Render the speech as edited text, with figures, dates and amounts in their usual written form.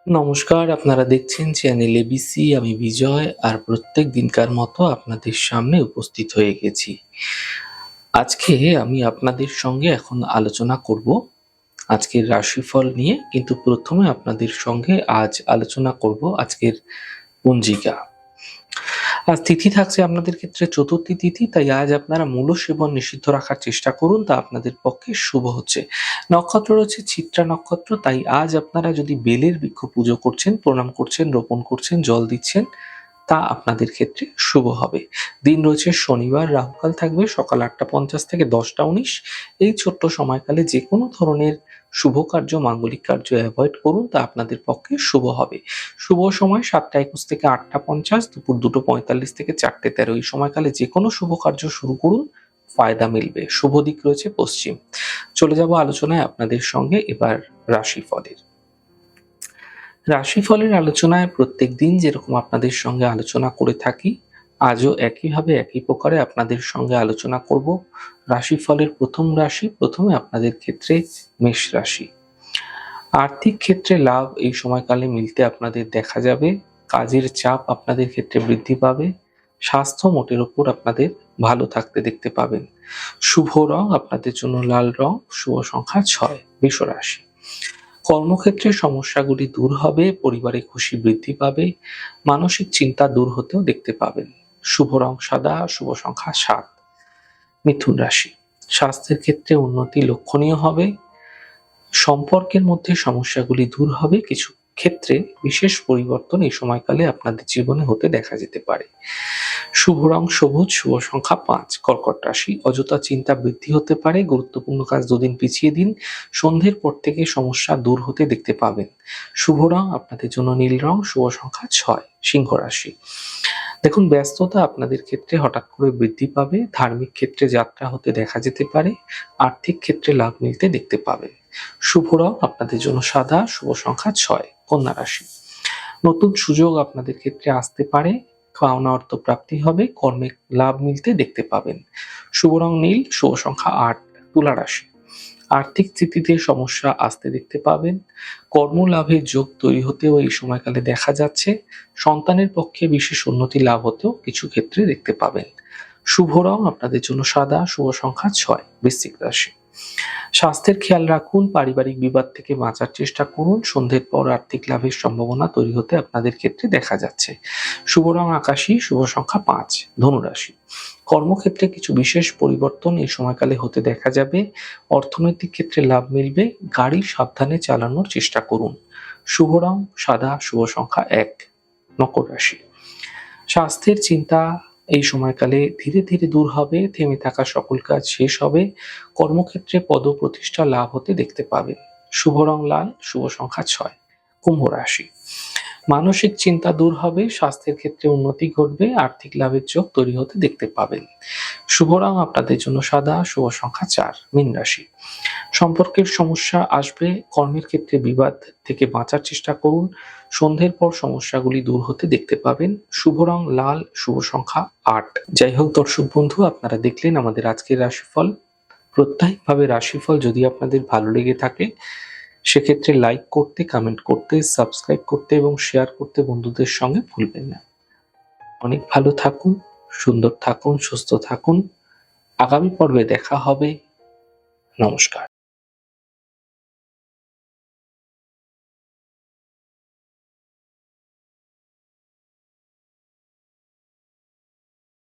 নমস্কার, আপনারা দেখছেন চ্যানেল এবিসি। আমি বিজয় আর প্রত্যেক দিনকার মতো আপনাদের সামনে উপস্থিত হয়ে গেছি। আজকে আমি আপনাদের সঙ্গে এখন আলোচনা করব আজকের রাশিফল নিয়ে, কিন্তু প্রথমে আপনাদের সঙ্গে আজ আলোচনা করব আজকের পঞ্জিকা। আজ তিথি থাকছে আপনাদের ক্ষেত্রে চতুর্থী তিথি, তাই আজ আপনারা মূল সেবন নিষিদ্ধ রাখার চেষ্টা করুন, তা আপনাদের পক্ষে শুভ হচ্ছে। নক্ষত্র রয়েছে চিত্রা নক্ষত্র, তাই আজ আপনারা যদি বেলের বৃক্ষ পুজো করছেন, প্রণাম করছেন, রোপণ করছেন, জল দিচ্ছেন, তা আপনাদের ক্ষেত্রে শুভ হবে। দিন রয়েছে শনিবার, রাহুকাল থাকবে সকাল 8:50 থেকে 10:19। এই ছোট্ট সময়কালে যে কোনো ধরনের শুভ কার্য, মাঙ্গলিক কার্য অ্যাভয়েড করুন, তা আপনাদের পক্ষে শুভ হবে। শুভ সময় 7:21 থেকে 8:50, দুপুর 2:45 থেকে 4:13। এই সময়কালে যে কোনো শুভ কার্য শুরু করুন, ফায়দা মিলবে। শুভ দিক রয়েছে পশ্চিম। চলে যাব আলোচনায় আপনাদের সঙ্গে এবার রাশিফলের। রাশিফলের আলোচনায় প্রত্যেকদিন যেরকম আপনাদের সঙ্গে আলোচনা করে থাকি, আজও একইভাবে একই প্রকারে আপনাদের সঙ্গে আলোচনা করব। রাশিফলের প্রথম রাশি, প্রথমে আপনাদের ক্ষেত্রে মেষ রাশি। আর্থিক ক্ষেত্রে লাভ এই সময়কালে মিলতে আপনাদের দেখা যাবে। কাজের চাপ আপনাদের ক্ষেত্রে বৃদ্ধি পাবে। স্বাস্থ্য মোটের ওপর আপনাদের ভালো থাকতে দেখতে পাবেন। শুভ রং আপনাদের জন্য লাল রং, শুভ সংখ্যা 6। বৃষ রাশি। কর্মক্ষেত্রে সমস্যাগুলি দূর হবে, পরিবারে খুশি বৃদ্ধি পাবে, মানসিক চিন্তা দূর হতেও দেখতে পাবেন। শুভ রং সাদা, শুভ সংখ্যা 7। মিথুন রাশি। স্বাস্থ্যের ক্ষেত্রে উন্নতি লক্ষণীয় হবে, সম্পর্কের মধ্যে সমস্যাগুলি দূর হবে, কিছু ক্ষেত্রে বিশেষ পরিবর্তন এই সময়কালে আপনাদের জীবনে হতে দেখা যেতে পারে। শুভ রং সবুজ, শুভ সংখ্যা 5। কর্কট রাশি। অযথা চিন্তা বৃদ্ধি হতে পারে, গুরুত্বপূর্ণ কাজ দুদিন পিছিয়ে দিন, সন্ধ্যের পর থেকে সমস্যা দূর হতে দেখতে পাবেন। শুভ রং আপনাদের জন্য নীল রং, শুভ সংখ্যা 6। সিংহ রাশি। দেখুন, ব্যস্ততা আপনাদের ক্ষেত্রে হঠাৎ করে বৃদ্ধি পাবে, ধার্মিক ক্ষেত্রে যাত্রা হতে দেখা যেতে পারে, আর্থিক ক্ষেত্রে লাভ মিলতে দেখতে পাবেন। শুভ রং আপনাদের জন্য সাদা, শুভ সংখ্যা 6। কন্যা রাশি। নতুন সুযোগ আপনাদের ক্ষেত্রে আসতে পারে, পাওনা অর্থ প্রাপ্তি হবে, কর্মে লাভ মিলতে দেখতে পাবেন। শুভ রং নীল, শুভ সংখ্যা 8। তুলা রাশি। আর্থিক স্থিতিতে সমস্যা আসতে দেখতে পাবেন, কর্মলাভের যোগ তৈরি হতেও এই সময়কালে দেখা যাচ্ছে, সন্তানের পক্ষে বিশেষ উন্নতি লাভ হতেও কিছু ক্ষেত্রে দেখতে পাবেন। শুভ রং আপনাদের জন্য সাদা, শুভ সংখ্যা 6। বৃশ্চিক রাশি। স্বাস্থ্যের খেয়াল রাখুন, পারিবারিক বিবাদ থেকে বাঁচার চেষ্টা করুন, সন্ধ্যের পর আর্থিক লাভের সম্ভাবনা তৈরি হতে আপনাদের ক্ষেত্রে দেখা যাচ্ছে। শুভ রং আকাশী, শুভ সংখ্যা 5। ধনুরাশি। কর্মক্ষেত্রে কিছু বিশেষ পরিবর্তন এই সময়কালে হতে দেখা যাবে, অর্থনৈতিক ক্ষেত্রে লাভ মিলবে, গাড়ি সাবধানে চালানোর চেষ্টা করুন। শুভ রং সাদা, শুভ সংখ্যা 1। মকর রাশি। স্বাস্থ্যের চিন্তা এই সময়কালে ধীরে ধীরে দূর হবে, থেমে থাকা সকল কাজ শেষ হবে, কর্মক্ষেত্রে পদপ্রতিষ্ঠা লাভ হতে দেখতে পাবেন। শুভ রং লাল, শুভ সংখ্যা 6। কুম্ভ রাশি। মানসিক চিন্তা দূর হবে, স্বাস্থ্যের ক্ষেত্রে উন্নতি ঘটবে, আর্থিক লাভের যোগ তৈরি হতে দেখতে পাবেন। শুভ রং আপনাদের জন্য সাদা, শুভ সংখ্যা 4। মীন রাশি। সম্পর্কের সমস্যা আসবে, কর্মের ক্ষেত্রে বিবাদ থেকে বাঁচার চেষ্টা করুন, সন্ধ্যের পর সমস্যাগুলি দূর হতে দেখতে পাবেন। শুভ রং লাল, শুভ সংখ্যা 8। যাই হোক দর্শক বন্ধু, আপনারা দেখলেন আমাদের আজকের রাশিফল। প্রত্যেকভাবে রাশিফল যদি আপনাদের ভালো লেগে থাকে, সেক্ষেত্রে লাইক করতে, কমেন্ট করতে, সাবস্ক্রাইব করতে এবং শেয়ার করতে বন্ধুদের সঙ্গে ভুলবেন না। অনেক ভালো থাকুন, সুন্দর থাকুন, সুস্থ থাকুন। আগামী পর্বে দেখা হবে। নমস্কার।